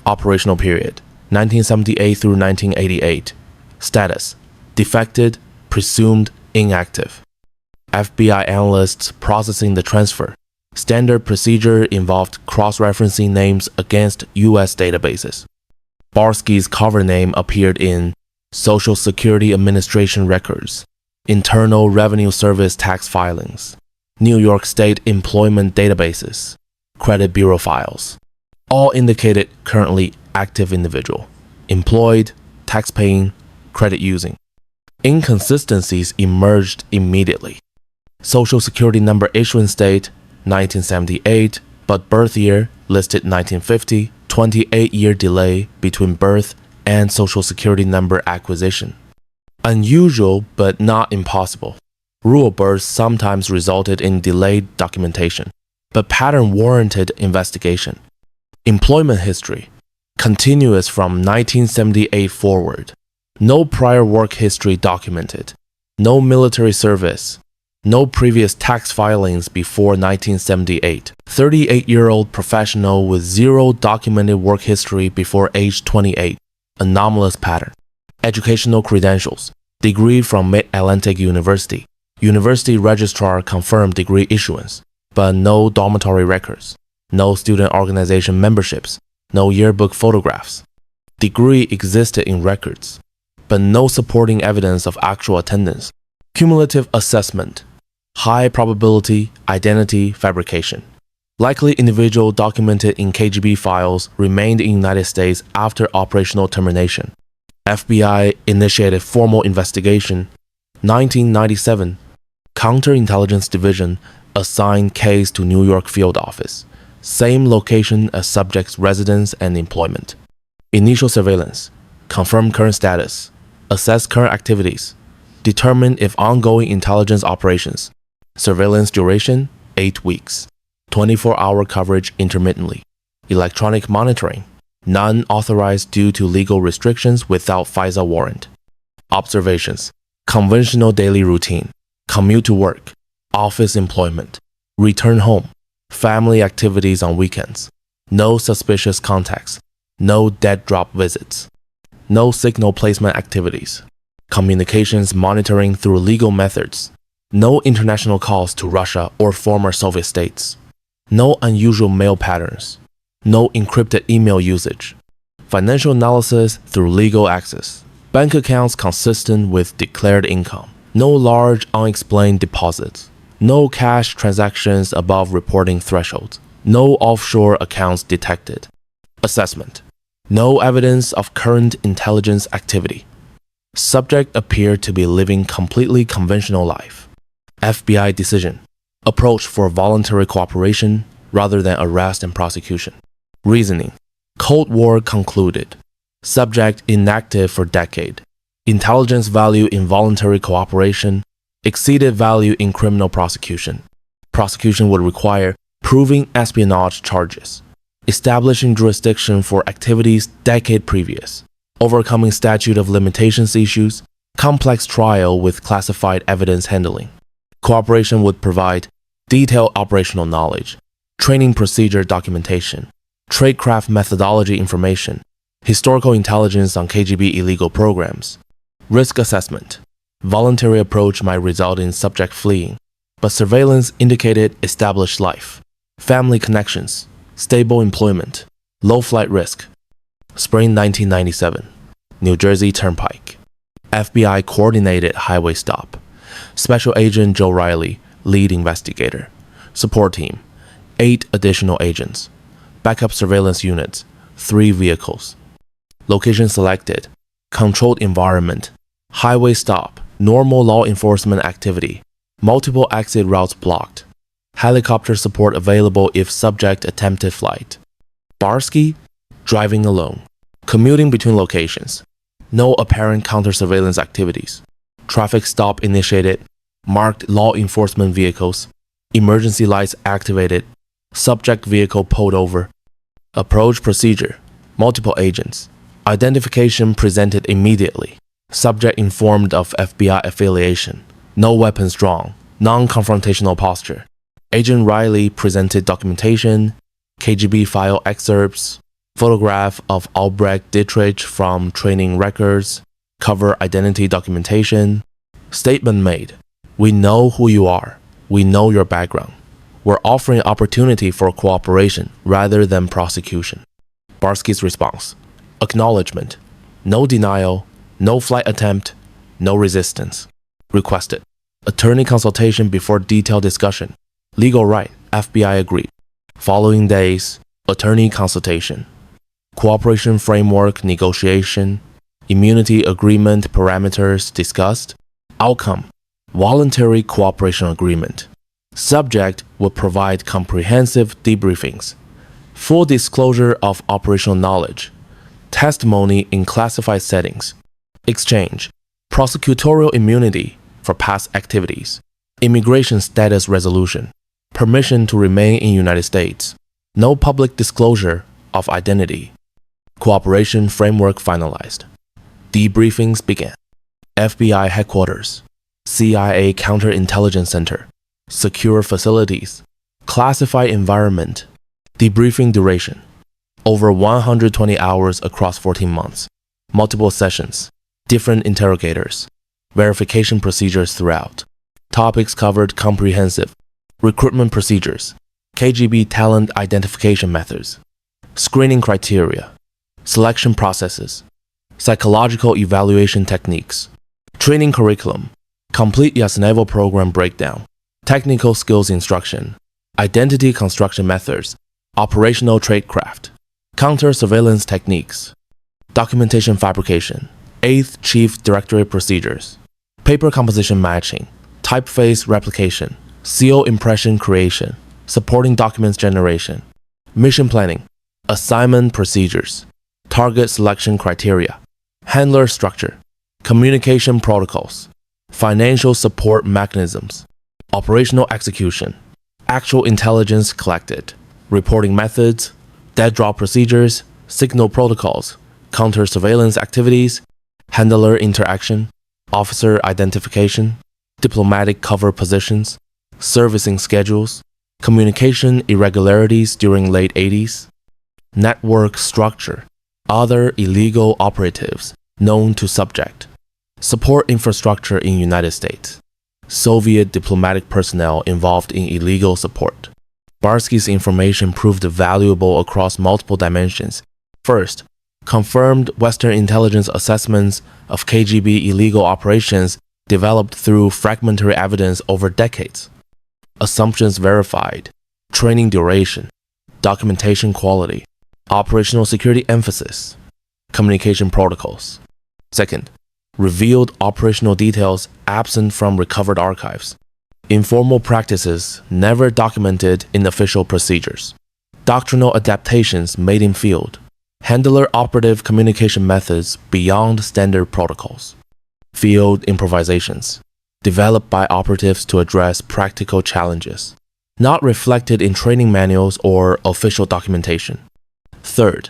Operational period, 1978 through 1988. Status: defected, presumed inactive. FBI analysts processing the transfer. Standard procedure involved cross-referencing names against U.S. databases. Barski's cover name appeared in Social Security Administration records, Internal Revenue Service tax filings, New York State employment databases, credit bureau files. All indicated currently active individual, employed, tax-paying, credit using. Inconsistencies emerged immediately. Social Security number issuance date 1978, but birth year listed 1950, 28-year delay between birth and Social Security number acquisition. Unusual but not impossible. Rural births sometimes resulted in delayed documentation, but pattern warranted investigation. Employment history, continuous from 1978 forward. No prior work history documented. No military service. No previous tax filings before 1978. 38-year-old professional with zero documented work history before age 28. Anomalous pattern. Educational credentials. Degree from Mid-Atlantic University. University registrar confirmed degree issuance, but no dormitory records. No student organization memberships. No yearbook photographs. Degree existed in records, but no supporting evidence of actual attendance. Cumulative assessment. High probability identity fabrication. Likely individual documented in KGB files remained in the United States after operational termination. FBI initiated formal investigation. 1997. Counterintelligence Division assigned case to New York field office. Same location as subject's residence and employment. Initial surveillance. Confirm current status. Assess current activities. Determine if ongoing intelligence operations. Surveillance duration, 8 weeks. 24-hour coverage intermittently. Electronic monitoring. None authorized due to legal restrictions without FISA warrant. Observations. Conventional daily routine. Commute to work. Office employment. Return home. Family activities on weekends. No suspicious contacts. No dead drop visits. No signal placement activities. Communications monitoring through legal methods. No international calls to Russia or former Soviet states. No unusual mail patterns. No encrypted email usage. Financial analysis through legal access. Bank accounts consistent with declared income. No large unexplained deposits. No cash transactions above reporting thresholds. No offshore accounts detected. Assessment. No evidence of current intelligence activity. Subject appeared to be living completely conventional life. FBI decision. Approach for voluntary cooperation rather than arrest and prosecution. Reasoning. Cold War concluded. Subject inactive for decade. Intelligence value in voluntary cooperation exceeded value in criminal prosecution. Prosecution would require proving espionage charges, establishing jurisdiction for activities decade previous, overcoming statute of limitations issues, complex trial with classified evidence handling. Cooperation would provide detailed operational knowledge, training procedure documentation, tradecraft methodology information, historical intelligence on KGB illegal programs. Risk assessment. Voluntary approach might result in subject fleeing, but surveillance indicated established life, family connections, stable employment, low flight risk. Spring 1997. New Jersey Turnpike. FBI coordinated highway stop. Special Agent Joe Riley, lead investigator. Support team, 8 additional agents. Backup surveillance units, 3 vehicles. Location selected. Controlled environment. Highway stop. Normal law enforcement activity. Multiple exit routes blocked. Helicopter support available if subject attempted flight. Barski, driving alone. Commuting between locations. No apparent counter-surveillance activities. Traffic stop initiated. Marked law enforcement vehicles. Emergency lights activated. Subject vehicle pulled over. Approach procedure. Multiple agents. Identification presented immediately. Subject informed of FBI affiliation. No weapons drawn. Non-confrontational posture. Agent Riley presented documentation, KGB file excerpts, photograph of Albrecht Dittrich from training records, cover identity documentation. Statement made. We know who you are. We know your background. We're offering opportunity for cooperation rather than prosecution. Barski's response. Acknowledgement. No denial. No flight attempt. No resistance. Requested. Attorney consultation before detailed discussion. Legal right. FBI agreed. Following days. Attorney consultation. Cooperation framework negotiation. Immunity agreement parameters discussed. Outcome. Voluntary cooperation agreement. Subject will provide comprehensive debriefings. Full disclosure of operational knowledge. Testimony in classified settings. Exchange. Prosecutorial immunity for past activities. Immigration status resolution. Permission to remain in United States. No public disclosure of identity. Cooperation framework finalized. Debriefings began. FBI headquarters. CIA Counterintelligence Center, secure facilities, classified environment, debriefing duration, over 120 hours across 14 months, multiple sessions, different interrogators, verification procedures throughout, topics covered comprehensive, recruitment procedures, KGB talent identification methods, screening criteria, selection processes, psychological evaluation techniques, training curriculum, complete Yasnevo program breakdown, technical skills instruction, identity construction methods, operational tradecraft, counter-surveillance techniques, documentation fabrication, 8th Chief Directorate procedures, paper composition matching, typeface replication, seal impression creation, supporting documents generation, mission planning, assignment procedures, target selection criteria, handler structure, communication protocols, financial support mechanisms, operational execution, actual intelligence collected, reporting methods, dead drop procedures, signal protocols, counter-surveillance activities, handler interaction, officer identification, diplomatic cover positions, servicing schedules, communication irregularities during late 80s, network structure, other illegal operatives known to subject, support infrastructure in United States, Soviet diplomatic personnel involved in illegal support. Barski's information proved valuable across multiple dimensions. First, confirmed Western intelligence assessments of KGB illegal operations developed through fragmentary evidence over decades. Assumptions verified, training duration, documentation quality, operational security emphasis, communication protocols. Second, revealed operational details absent from recovered archives. Informal practices never documented in official procedures. Doctrinal adaptations made in field. Handler operative communication methods beyond standard protocols. Field improvisations, developed by operatives to address practical challenges, not reflected in training manuals or official documentation. Third,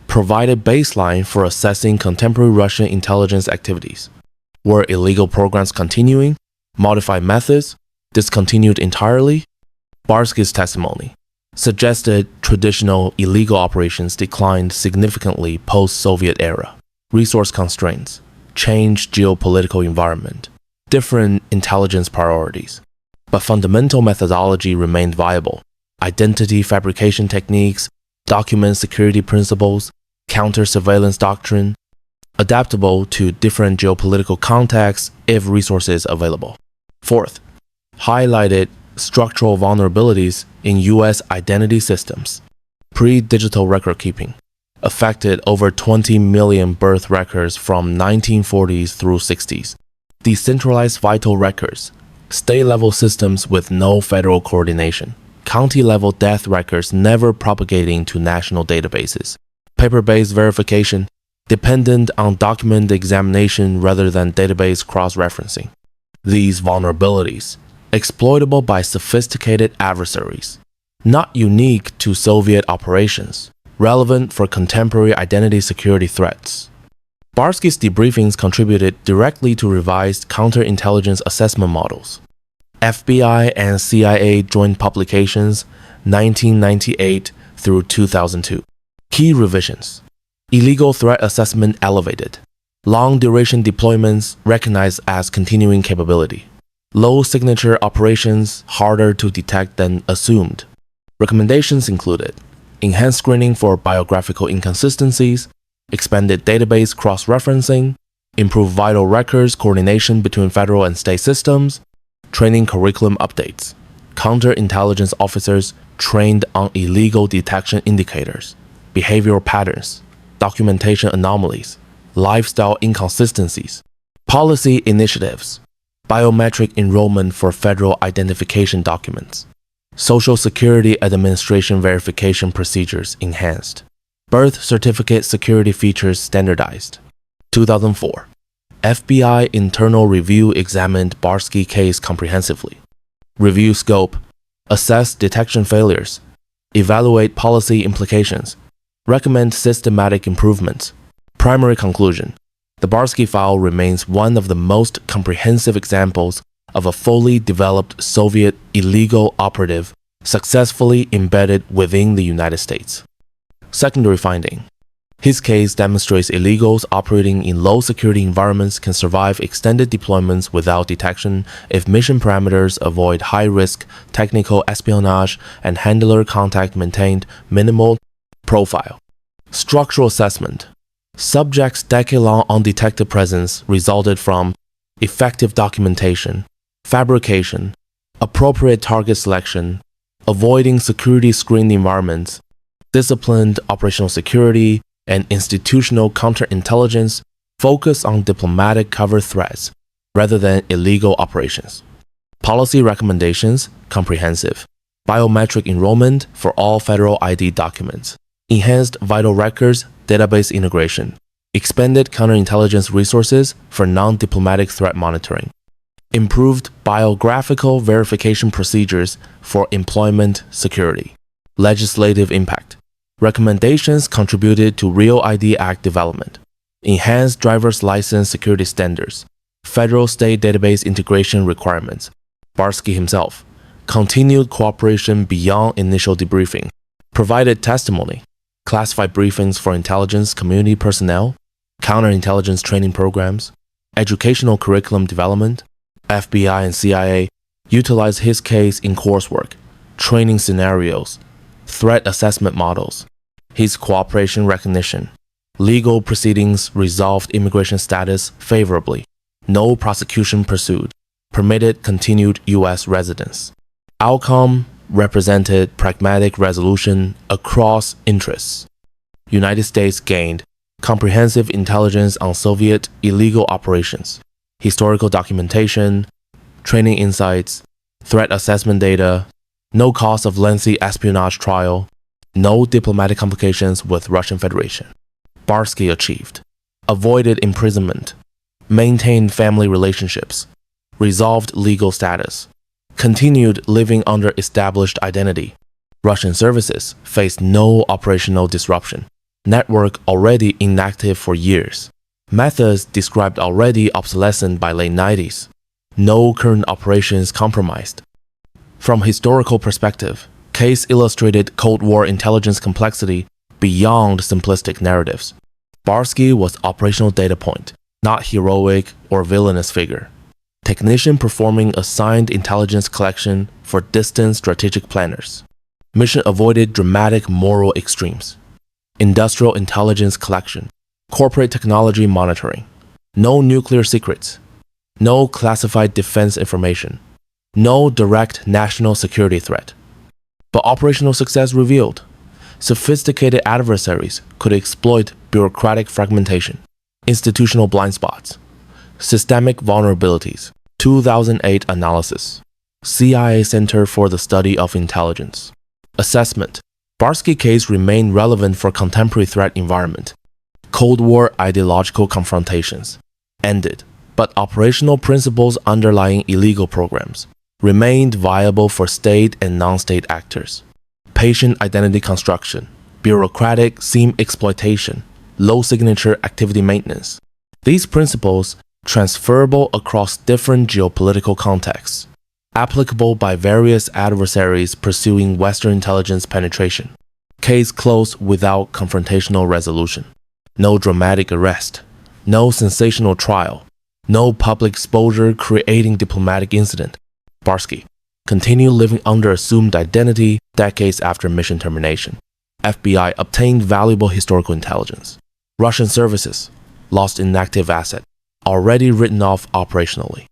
provided baseline for assessing contemporary Russian intelligence activities. Were illegal programs continuing, modified methods, discontinued entirely? Barski's testimony suggested traditional illegal operations declined significantly post-Soviet era. Resource constraints, changed geopolitical environment, different intelligence priorities. But fundamental methodology remained viable. Identity fabrication techniques, document security principles, counter-surveillance doctrine, adaptable to different geopolitical contexts if resources available. Fourth, highlighted structural vulnerabilities in U.S. identity systems. Pre-digital record keeping affected over 20 million birth records from 1940s through 60s. Decentralized vital records, state-level systems with no federal coordination, county-level death records never propagating to national databases, paper-based verification, dependent on document examination rather than database cross-referencing. These vulnerabilities, exploitable by sophisticated adversaries, not unique to Soviet operations, relevant for contemporary identity security threats. Barski's debriefings contributed directly to revised counterintelligence assessment models. FBI and CIA joint publications, 1998 through 2002. Key revisions. Illegal threat assessment elevated. Long-duration deployments recognized as continuing capability. Low-signature operations harder to detect than assumed. Recommendations included enhanced screening for biographical inconsistencies, expanded database cross-referencing, improved vital records coordination between federal and state systems, training curriculum updates, counterintelligence officers trained on illegal detection indicators, behavioral patterns, documentation anomalies, lifestyle inconsistencies, policy initiatives, biometric enrollment for federal identification documents, Social Security Administration verification procedures enhanced, birth certificate security features standardized. 2004. FBI internal review examined Barski case comprehensively. Review scope, assess detection failures, evaluate policy implications, recommend systematic improvements. Primary conclusion: The Barski file remains one of the most comprehensive examples of a fully developed Soviet illegal operative successfully embedded within the United States. Secondary finding. His case demonstrates illegals operating in low-security environments can survive extended deployments without detection if mission parameters avoid high-risk technical espionage and handler contact maintained minimal profile. Structural assessment. Subjects' decade-long undetected presence resulted from effective documentation, fabrication, appropriate target selection, avoiding security-screened environments, disciplined operational security, and institutional counterintelligence focus on diplomatic cover threats rather than illegal operations. Policy recommendations comprehensive. Biometric enrollment for all federal ID documents. Enhanced vital records database integration. Expanded counterintelligence resources for non-diplomatic threat monitoring. Improved biographical verification procedures for employment security. Legislative impact. Recommendations contributed to Real ID Act development. Enhanced driver's license security standards. Federal state database integration requirements. Barski himself. Continued cooperation beyond initial debriefing. Provided testimony. Classified briefings for intelligence community personnel. Counterintelligence training programs. Educational curriculum development. FBI and CIA utilized his case in coursework, training scenarios, threat assessment models. His cooperation recognition. Legal proceedings resolved immigration status favorably. No prosecution pursued. Permitted continued U.S. residence. Outcome represented pragmatic resolution across interests. United States gained comprehensive intelligence on Soviet illegal operations, historical documentation, training insights, threat assessment data, no cost of lengthy espionage trial, no diplomatic complications with Russian Federation. Barski achieved. Avoided imprisonment, maintained family relationships, resolved legal status, continued living under established identity. Russian services faced no operational disruption. Network already inactive for years. Methods described already obsolescent by late 90s. No current operations compromised. From historical perspective, case illustrated Cold War intelligence complexity beyond simplistic narratives. Barski was operational data point, not heroic or villainous figure. Technician performing assigned intelligence collection for distant strategic planners. Mission avoided dramatic moral extremes. Industrial intelligence collection. Corporate technology monitoring. No nuclear secrets. No classified defense information. No direct national security threat. But operational success revealed sophisticated adversaries could exploit bureaucratic fragmentation, institutional blind spots, systemic vulnerabilities. 2008 analysis. CIA Center for the Study of Intelligence. Assessment. Barski case remained relevant for contemporary threat environment. Cold War ideological confrontations ended, but operational principles underlying illegal programs remained viable for state and non-state actors. Patient identity construction, bureaucratic SIEM exploitation, low signature activity maintenance. These principles transferable across different geopolitical contexts, applicable by various adversaries pursuing Western intelligence penetration. Case closed without confrontational resolution. No dramatic arrest. No sensational trial. No public exposure creating diplomatic incident. Barski continued living under assumed identity decades after mission termination. FBI obtained valuable historical intelligence. Russian services lost inactive asset, already written off operationally.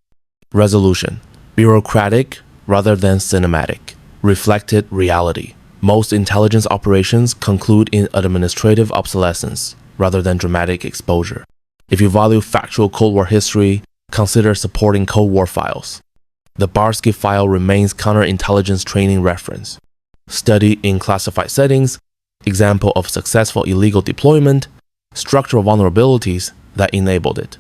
Resolution. Bureaucratic rather than cinematic. Reflected reality. Most intelligence operations conclude in administrative obsolescence rather than dramatic exposure. If you value factual Cold War history, consider supporting Cold War files. The Barski file remains counterintelligence training reference. Study in classified settings, example of successful illegal deployment, structural vulnerabilities that enabled it.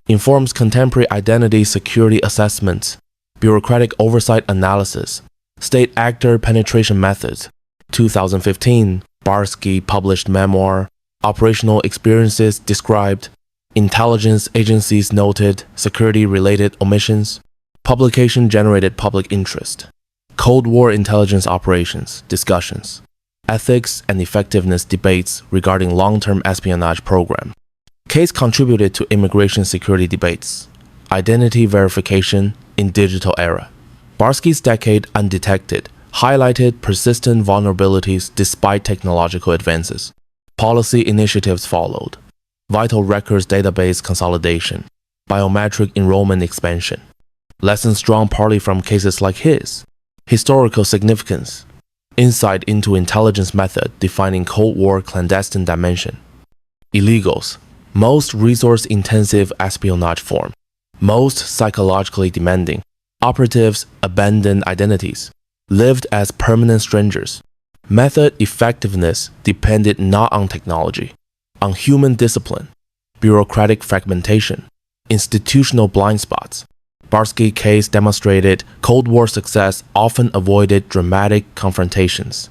Informs contemporary identity security assessments, bureaucratic oversight analysis, state actor penetration methods. 2015, Barski published memoir, Operational Experiences Described, Intelligence agencies noted security-related omissions. Publication generated public interest. Cold War intelligence operations, discussions. Ethics and effectiveness debates regarding long-term espionage program. Case contributed to immigration security debates. Identity verification in digital era. Barski's decade undetected highlighted persistent vulnerabilities despite technological advances. Policy initiatives followed. Vital records database consolidation. Biometric enrollment expansion. Lessons drawn partly from cases like his. Historical significance. Insight into intelligence method defining Cold War clandestine dimension. Illegals. Most resource-intensive espionage form. Most psychologically demanding. Operatives abandoned identities. Lived as permanent strangers. Method effectiveness depended not on technology, on human discipline, bureaucratic fragmentation, institutional blind spots. Barski case demonstrated Cold War success often avoided dramatic confrontations.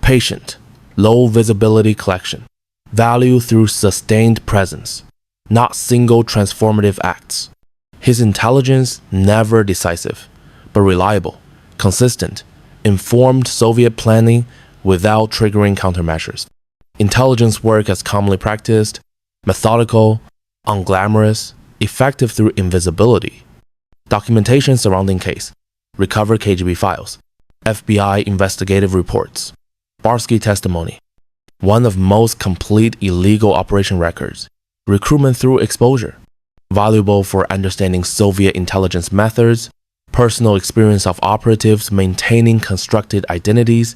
Patient, low visibility collection. Value through sustained presence, not single transformative acts. His intelligence never decisive, but reliable, consistent, informed Soviet planning without triggering countermeasures. Intelligence work as commonly practiced, methodical, unglamorous, effective through invisibility. Documentation surrounding case. Recover KGB files. FBI investigative reports. Barski testimony. One of most complete illegal operation records. Recruitment through exposure. Valuable for understanding Soviet intelligence methods. Personal experience of operatives maintaining constructed identities.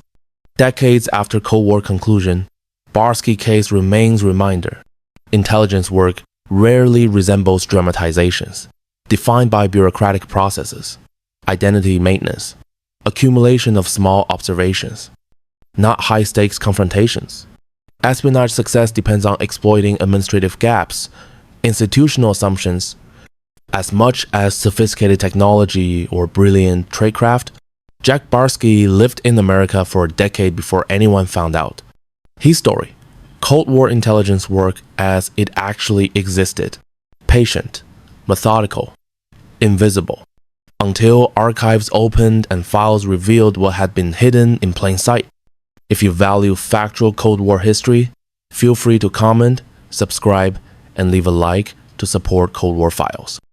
Decades after Cold War conclusion, Barski case remains reminder. Intelligence work rarely resembles dramatizations, defined by bureaucratic processes, identity maintenance, accumulation of small observations, not high-stakes confrontations. Espionage success depends on exploiting administrative gaps, institutional assumptions, as much as sophisticated technology or brilliant tradecraft. Jack Barski lived in America for a decade before anyone found out. His story, Cold War intelligence work as it actually existed, patient, methodical, invisible, until archives opened and files revealed what had been hidden in plain sight. If you value factual Cold War history, feel free to comment, subscribe, and leave a like to support Cold War Files.